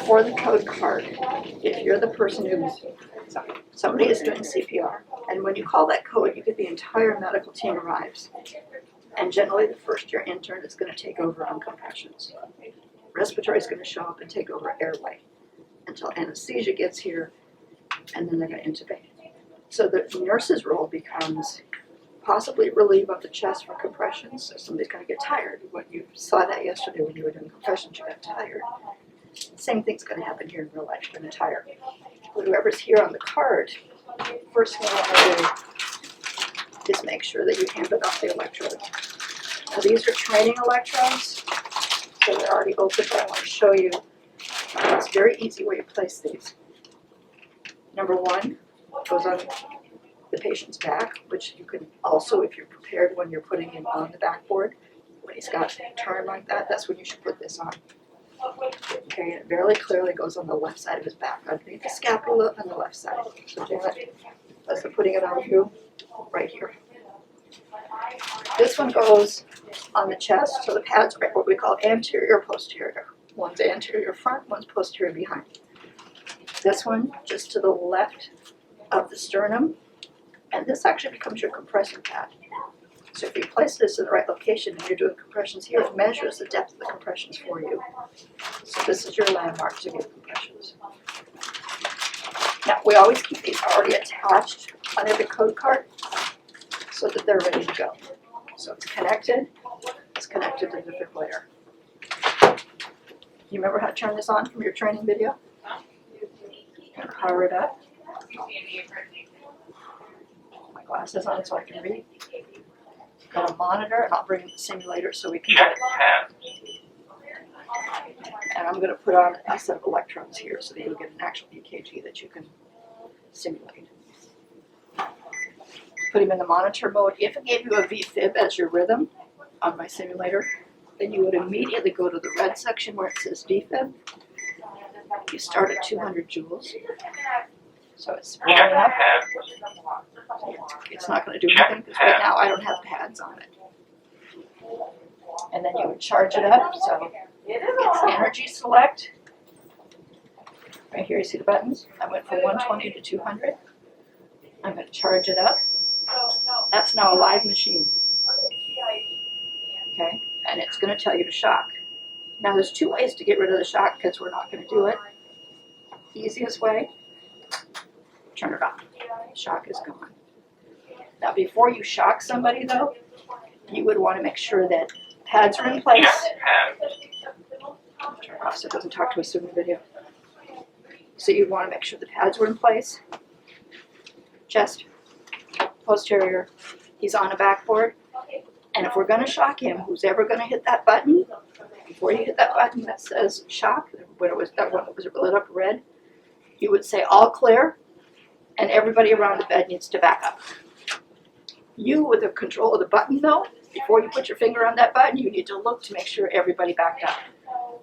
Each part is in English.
for the code card, if you're the person who's, somebody is doing CPR, and when you call that code, you get the entire medical team arrives. And generally the first year intern is going to take over on compressions. Respiratory is going to show up and take over airway until anesthesia gets here, and then they're going to intubate. So the nurse's role becomes possibly relieve of the chest for compressions. So somebody's going to get tired. When you saw that yesterday when you were doing compressions, you got tired. Same thing's going to happen here in real life. You're going to tire. But whoever's here on the card, first thing you want to do is make sure that you handed off the electrode. Now these are training electrodes, so they're already open, but I want to show you it's a very easy way to place these. Number one goes on the patient's back, which you can also, if you're prepared when you're putting him on the backboard, when he's got a turn like that, that's when you should put this on. Okay, and it very clearly goes on the left side of his back, underneath the scapula on the left side. So Janet, as they're putting it on you, right here. This one goes on the chest, so the pads are what we call anterior posterior. One's anterior front, one's posterior behind. This one just to the left of the sternum, and this actually becomes your compression pad. So if you place this in the right location and you're doing compressions here, it measures the depth of the compressions for you. So this is your landmark to give compressions. Now we always keep these already attached on every code card so that they're ready to go. So it's connected to the defibrillator. You remember how to turn this on from your training video? And power it up. My glasses on so I can read. Got a monitor, and I'll bring the simulator so we can get it. And I'm going to put on a set of electrodes here so that you'll get an actual EKG that you can simulate. Put him in the monitor mode. If it gave you a VFib as your rhythm on my simulator, then you would immediately go to the red section where it says VFib. You start at 200 joules. So it's blowing up. It's not going to do anything because right now I don't have pads on it. And then you would charge it up. So it's energy select. Right here you see the buttons. I went from 120 to 200. I'm going to charge it up. That's now a live machine. Okay, and it's going to tell you to shock. Now there's two ways to get rid of the shock because we're not going to do it. Easiest way, turn it off. Shock is gone. Now before you shock somebody though, you would want to make sure that pads are in place. Turn it off so it doesn't talk to us through the video. So you want to make sure the pads were in place. Chest, posterior, he's on a backboard. And if we're going to shock him, who's ever going to hit that button, before you hit that button that says shock, when it was that one that was lit up red, you would say all clear, and everybody around the bed needs to back up. You, with the control of the button though, before you put your finger on that button, you need to look to make sure everybody backed up,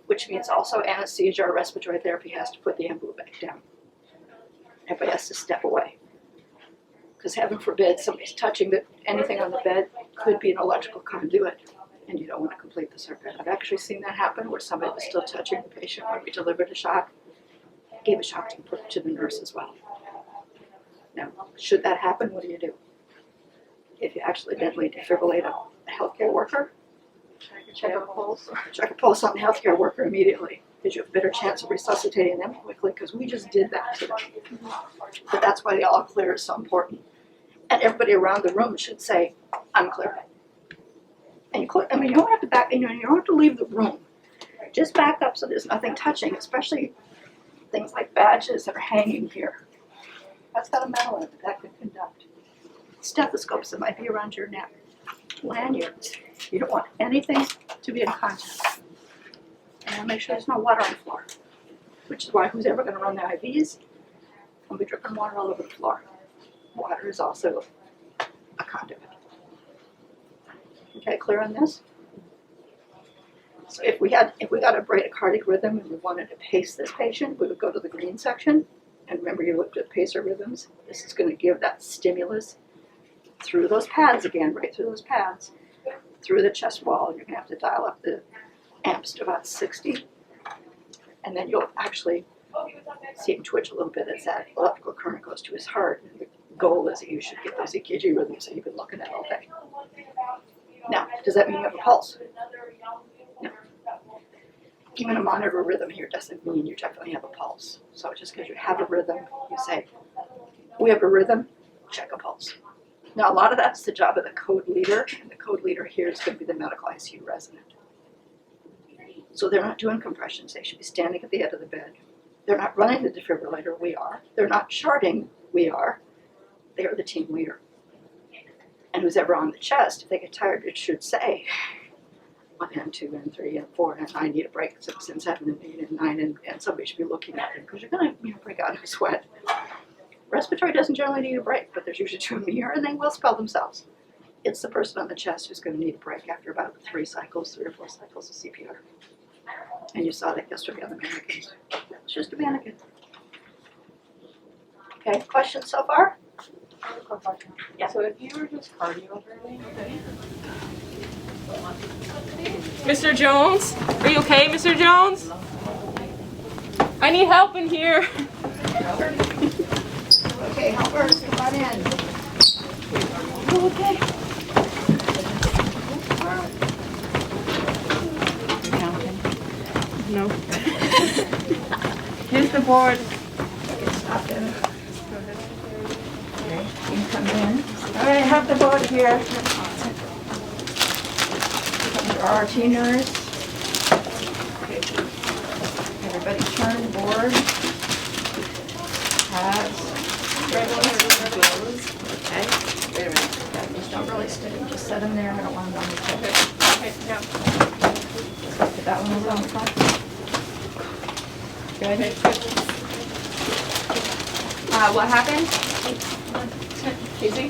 which means also anesthesia or respiratory therapy has to put the ambu back down. Everybody has to step away. Because heaven forbid somebody's touching anything on the bed, could be an electrical conduit, and you don't want to complete the circuit. I've actually seen that happen where somebody was still touching the patient when we delivered a shock, gave a shock to the nurse as well. Now, should that happen, what do you do? If you accidentally defibrillate a healthcare worker, check a pulse on the healthcare worker immediately, because you have a better chance of resuscitating them quickly, because we just did that to them. But that's why the all clear is so important. And everybody around the room should say, I'm clear. And you don't have to back, you don't have to leave the room. Just back up so there's nothing touching, especially things like badges that are hanging here. That's got a metal in it that could conduct. Stethoscopes that might be around your neck. Lanyards. You don't want anything to be in contact. And make sure there's no water on the floor. Which is why who's ever going to run the IVs will be dripping water all over the floor. Water is also a conduit. Okay, clear on this? So if we got a bradycardic rhythm and we wanted to pace this patient, we would go to the green section. And remember, you looked at pacer rhythms. This is going to give that stimulus through those pads again, right through those pads, through the chest wall. You're going to have to dial up the amps to about 60. and then you'll actually see him twitch a little bit as that electrical current goes to his heart. And the goal is that you should get those EKG rhythms that you've been looking at all day. Now, does that mean you have a pulse? No. Even a monitor rhythm here doesn't mean you definitely have a pulse. So just because you have a rhythm, you say, we have a rhythm, check a pulse. Now, a lot of that's the job of the code leader, and the code leader here is going to be the medical ICU resident. So they're not doing compressions. They should be standing at the head of the bed. They're not running the defibrillator. We are. They're not charting. We are. They are the team leader. And who's ever on the chest, if they get tired, it should say 1 and 2 and 3 and 4 and I need a break, 6 and 7 and 8 and 9, and somebody should be looking at them because you're going to break out in a sweat. Respiratory doesn't generally need a break, but there's usually 2 in here, and they will spell themselves. It's the person on the chest who's going to need a break after about 3 or 4 cycles of CPR. And you saw that yesterday on the mannequins. It's just a mannequin. Okay, questions so far? Yeah. So if you were just cardioverting, Mr. Jones, are you okay, Mr. Jones? I need help in here. Okay, helpers, come on in. Okay. No. Here's the board. Stop in. Okay, you can come in. All right, I have the board here. Our RT nurse. Okay. Everybody turn board. Pads. Okay. Wait a minute. Just don't really stick them. Just set them there. I don't want them on the tip. Okay, yeah. Put that one over on the front. Good. Okay, good. What happened? Casey?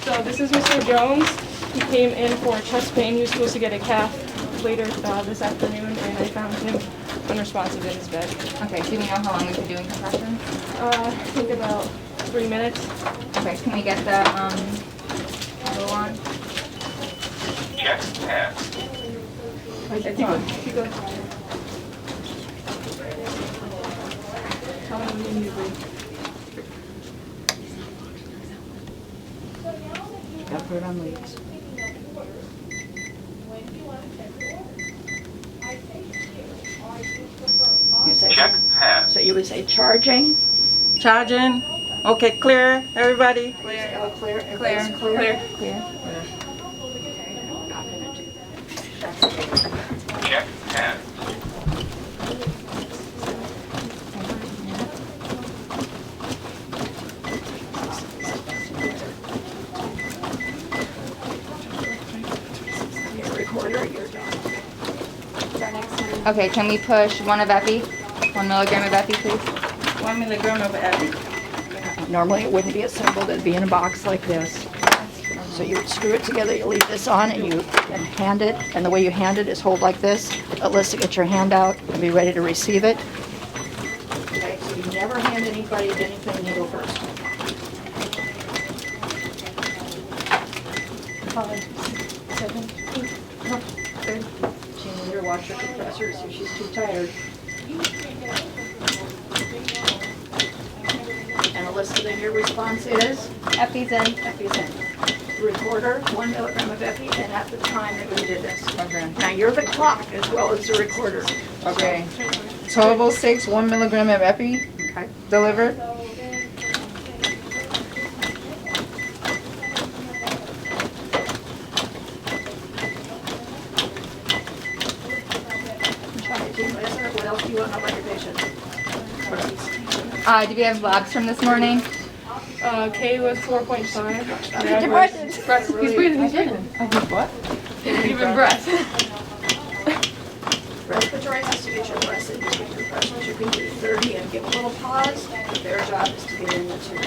So this is Mr. Jones. He came in for chest pain. He was supposed to get a cath later this afternoon, and I found him unresponsive in his bed. Okay, do we know how long we've been doing compression? I think about 3 minutes. Okay, can we get the go on? Check pass. I think you go. Tell him when you breathe. Got to put it on leads. You say, Check pass. so you would say charging. Charging. Okay, clear, everybody. Clear. Oh, clear. Clear. Everybody's clear. Clear. Okay, no, we're not gonna do that. Check pass. Your recorder, you're done. Okay, can we push 1 of epi? 1 milligram of epi, please? 1 milligram of epi. Normally it wouldn't be assembled, it'd be in a box like this. So you would screw it together, you leave this on, and you then hand it, and the way you hand it is hold like this. Alyssa, get your hand out and be ready to receive it. Okay, so you never hand anybody anything, you go first. 5, 7, 8, no, 3. Team leader, watch her compressors if she's too tired. And Alyssa, then your response is? Epi's in. Epi's in. Recorder, 1 milligram of epi, and at the time that we did this. Okay. Now you're the clock as well as the recorder. Okay. 1206, 1 milligram of epi Okay. delivered. What else do you want to know about your patient? Do we have labs from this morning? K was 4.5. He's breathing. He's breathing. What? Even breath. Respiratory has to get your breath in between compressions. You can do 30 and give a little pause. Their job is to get in the 2.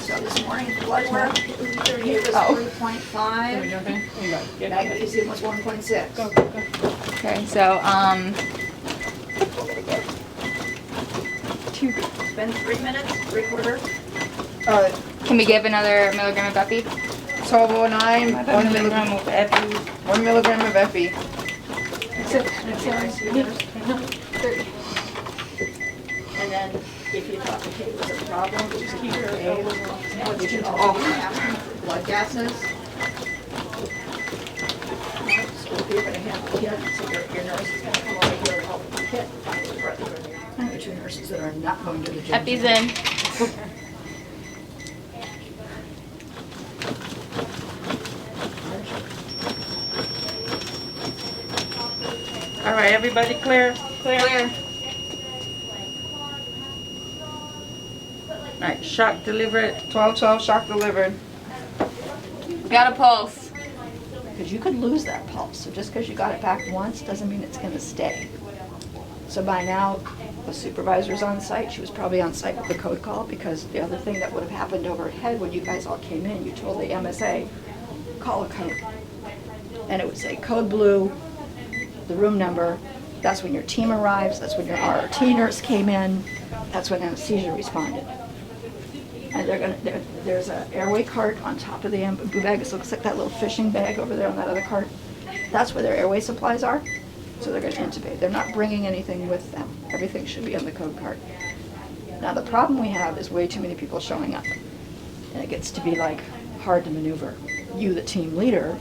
So this morning, blood work, 38 was 3.5. Okay. You got it. Magnesium was 1.6. Go, go, go. Okay, so, It's been 3 minutes, recorder. can we give another milligram of epi? 1209, 1 milligram milligram of epi. 1 milligram of epi. And then if you thought the kid was a problem, just keep your aid. Or you should also be asking for blood gases. So if you're gonna have the kid, so your nurse is gonna come over here and help the kid. And the two nurses that are not going to the gym. Epi's in. All right, everybody clear? Clear. All right, shock delivered. 12-12, shock delivered. Got a pulse. Because you could lose that pulse, so just because you got it back once doesn't mean it's gonna stay. So by now, the supervisor's on site, she was probably on site with the code call, because the other thing that would have happened overhead when you guys all came in, you told the MSA, call a code. And it would say code blue, the room number, that's when your team arrives, that's when your RRT nurse came in, that's when anesthesia responded. And there's an airway cart on top of the boo bag. It looks like that little fishing bag over there on that other cart. That's where their airway supplies are. So they're going to intubate. They're not bringing anything with them. Everything should be on the code cart. Now the problem we have is way too many people showing up. And it gets to be like hard to maneuver. You, the team leader,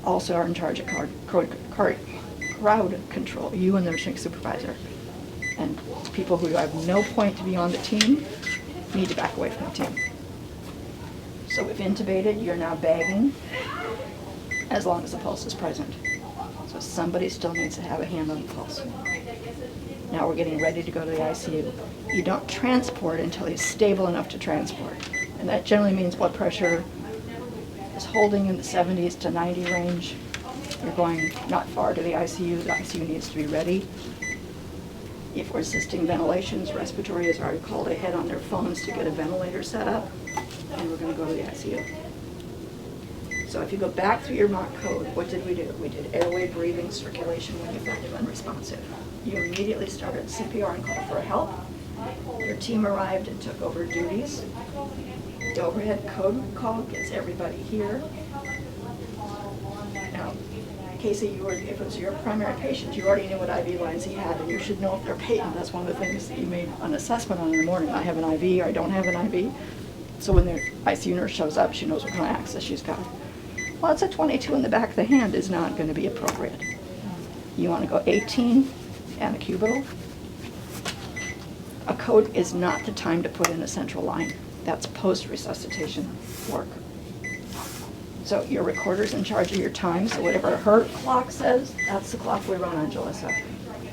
also are in charge of crowd control. You and the nursing supervisor. And people who have no point to be on the team need to back away from the team. So if intubated, you're now bagging as long as the pulse is present. So somebody still needs to have a hand on the pulse. Now we're getting ready to go to the ICU. You don't transport until he's stable enough to transport. And that generally means blood pressure is holding in the 70s to 90 range. You're going not far to the ICU. The ICU needs to be ready. If we're assisting ventilations, respiratory has already called ahead on their phones to get a ventilator set up, and we're going to go to the ICU. So if you go back through your mock code, what did we do? We did airway, breathing, circulation when you found him unresponsive. You immediately started CPR and called for help. Your team arrived and took over duties. The overhead code call gets everybody here. Now, Casey, if it was your primary patient, you already knew what IV lines he had, and you should know if they're patent. That's one of the things that you made an assessment on in the morning. I have an IV or I don't have an IV. So when the ICU nurse shows up, she knows what kind of access she's got. Well, it's a 22 in the back of the hand is not going to be appropriate. You want to go 18 and a cubital. A code is not the time to put in a central line. That's post-resuscitation work. So your recorder's in charge of your time, so whatever her clock says, that's the clock we run on Jalissa. I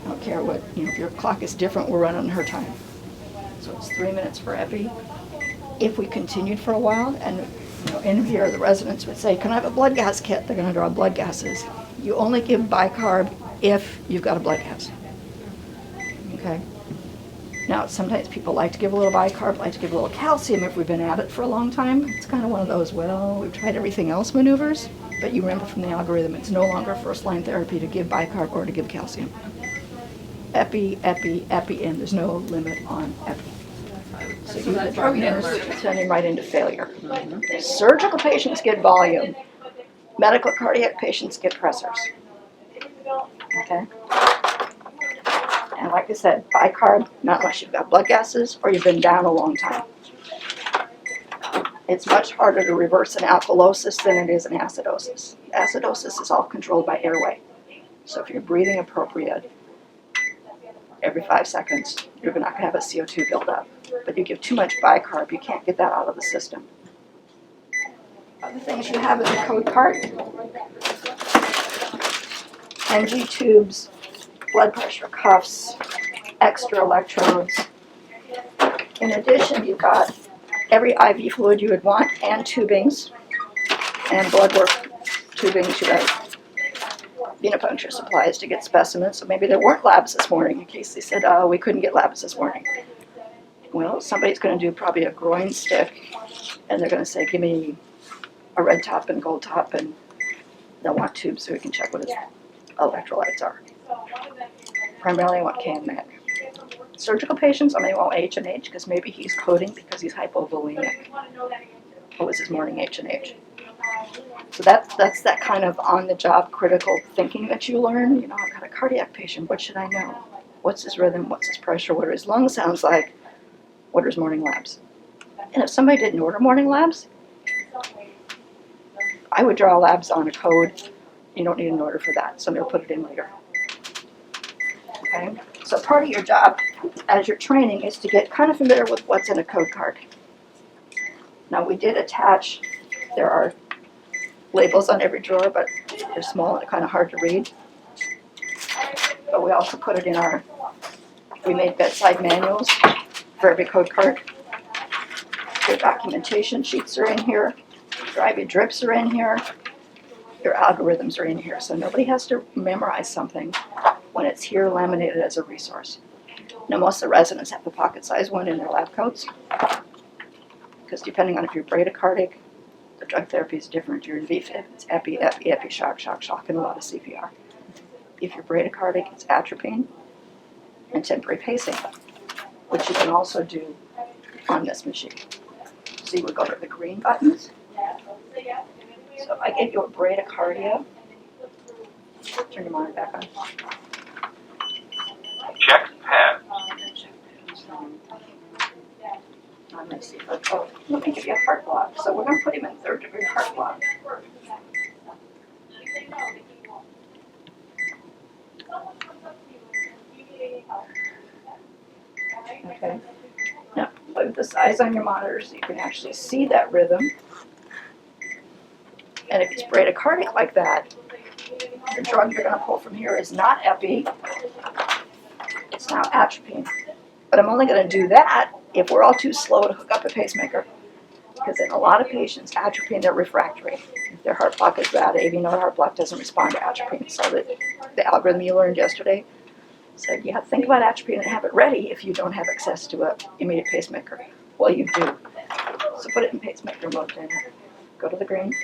don't care what, if your clock is different, we're running her time. So it's 3 minutes for epi. If we continued for a while, and in here the residents would say, can I have a blood gas kit? They're gonna draw blood gases. You only give bicarb if you've got a blood gas. Okay? Now, sometimes people like to give a little bicarb, like to give a little calcium if we've been at it for a long time. It's kind of one of those, well, we've tried everything else maneuvers, but you remember from the algorithm, it's no longer first-line therapy to give bicarb or to give calcium. Epi, epi, epi, and there's no limit on epi. So you, the drug nurse, send him right into failure. Surgical patients get volume. Medical cardiac patients get pressors. Okay? And like I said, bicarb, not unless you've got blood gases or you've been down a long time. It's much harder to reverse an alkalosis than it is an acidosis. Acidosis is all controlled by airway. So if you're breathing appropriate, every 5 seconds, you're not going to have a CO2 buildup. But you give too much bicarb, you can't get that out of the system. Other things you have in the code cart, NG tubes, blood pressure cuffs, extra electrodes. In addition, you've got every IV fluid you would want and tubings and blood work tubings. You have venipuncture supplies to get specimens. So maybe there weren't labs this morning in case they said, oh, we couldn't get labs this morning. Well, somebody's going to do probably a groin stick and they're going to say, give me a red top and gold top, and they'll want tubes so we can check what his electrolytes are. Primarily I want K and MAC. Surgical patients, I may want H and H because maybe he's coding because he's hypovolemic. What was his morning H and H? So that's that kind of on-the-job critical thinking that you learn. You know, I've got a cardiac patient. What should I know? What's his rhythm? What's his pressure? What are his lung sounds like? What are his morning labs? And if somebody didn't order morning labs, I would draw labs on a code. You don't need an order for that. Somebody will put it in later. Okay? So part of your job as you're training is to get kind of familiar with what's in a code card. Now we did attach, there are labels on every drawer, but they're small and kind of hard to read. But we also put it in we made bedside manuals for every code card. Your documentation sheets are in here. Your IV drips are in here. Your algorithms are in here. So nobody has to memorize something when it's here laminated as a resource. Now most of the residents have the pocket-sized one in their lab coats, because depending on if you're bradycardic, the drug therapy is different. You're in VFib, it's epi, shock, and a lot of CPR. If you're bradycardic, it's atropine and temporary pacing, which you can also do on this machine. So you would go to the green buttons. So if I give you a bradycardia, turn your monitor back on. Check path. Let me give you a heart block. So we're going to put him in 3rd degree heart block. Okay. Now, put the size on your monitor so you can actually see that rhythm. And if it's bradycardic like that, the drug you're going to pull from here is not epi, it's now atropine. But I'm only going to do that if we're all too slow to hook up a pacemaker. Because in a lot of patients, atropine, they're refractory. If their heart block is bad, AV node heart block doesn't respond to atropine. So the algorithm you learned yesterday said you have to think about atropine and have it ready if you don't have access to an immediate pacemaker. Well, you do. So put it in pacemaker mode then. Go to the green,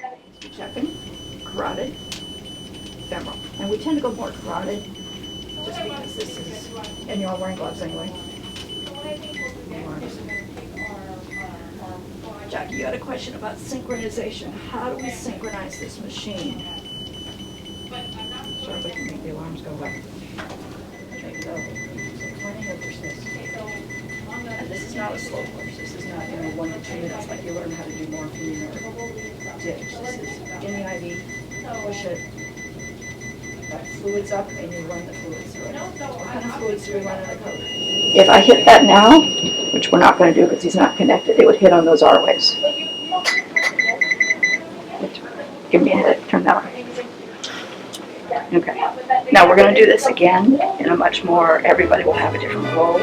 checking, carotid, femoral. And we tend to go more carotid just because this is, and you're all wearing gloves anyway. Jackie, you had a question about synchronization. How do we synchronize this machine? Sorry, we can make the alarms go off. Okay, so 20 or persist. And this is not a slow course. This is not 1 to 2 minutes like you learn how to do morphine or dips. This is in the IV, push it. Got fluids up and you run the fluids through it. What kind of fluids do we run in the code? If I hit that now, which we're not going to do because he's not connected, it would hit on those R waves. Give me a head, turn that on. Okay. Now we're going to do this again in a much more, everybody will have a different role.